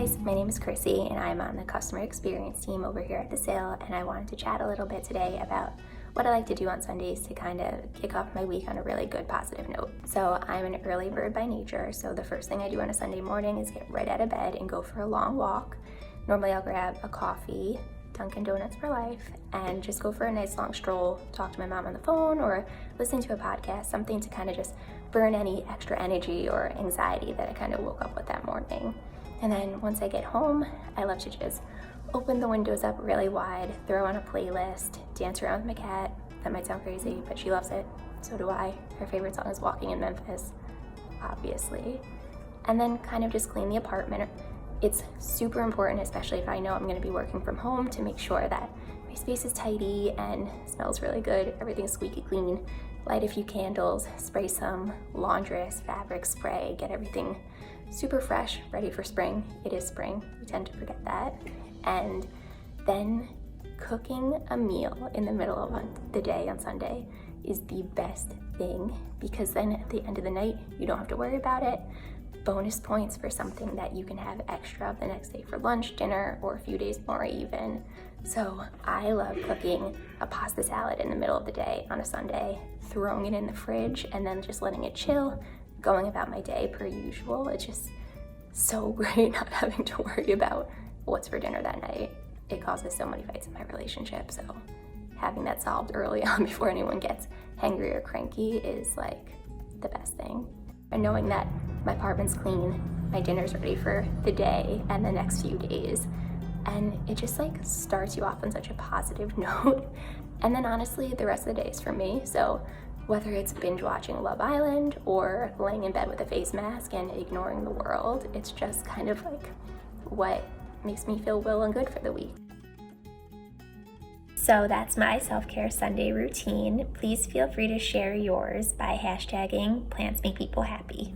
guys, my name is Chrissy and I'm on the customer experience team over here at the Sill, and I wanted to chat a little bit today about what I like to do on Sundays to kind of kick off my week on a really good positive note. So I'm an early bird by nature, so the first thing I do on a Sunday morning is get right out of bed and go for a long walk. Normally I'll grab a coffee, Dunkin' Donuts for life, and just go for a nice long stroll, talk to my mom on the phone or listen to a podcast, something to kind of just burn any extra energy or anxiety that I kind of woke up with that morning. And then once I get home, I love to just open the windows up really wide, throw on a playlist, dance around with my cat. That might sound crazy, but she loves it. So do I. Her favorite song is Walking in Memphis, obviously. And then kind of just clean the apartment. It's super important, especially if I know I'm going to be working from home, to make sure that my space is tidy and smells really good, everything's squeaky clean. Light a few candles, spray some laundress fabric spray, get everything super fresh, ready for spring. It is spring, we tend to forget that. And then cooking a meal in the middle of the day on Sunday is the best thing, because then at the end of the night, you don't have to worry about it. Bonus points for something that you can have extra of the next day for lunch, dinner, or a few days more even. So I love cooking a pasta salad in the middle of the day on a Sunday, throwing it in the fridge, and then just letting it chill, going about my day per usual. It's just so great not having to worry about what's for dinner that night. It causes so many fights in my relationship, so having that solved early on before anyone gets hangry or cranky is like the best thing. And knowing that my apartment's clean, my dinner's ready for the day and the next few days, and it just like starts you off on such a positive note. And then honestly, the rest of the day is for me. So whether it's binge watching Love Island or laying in bed with a face mask and ignoring the world, it's just kind of like what makes me feel well and good for the week. So that's my self-care Sunday routine. Please feel free to share yours by hashtagging Plants Make People Happy.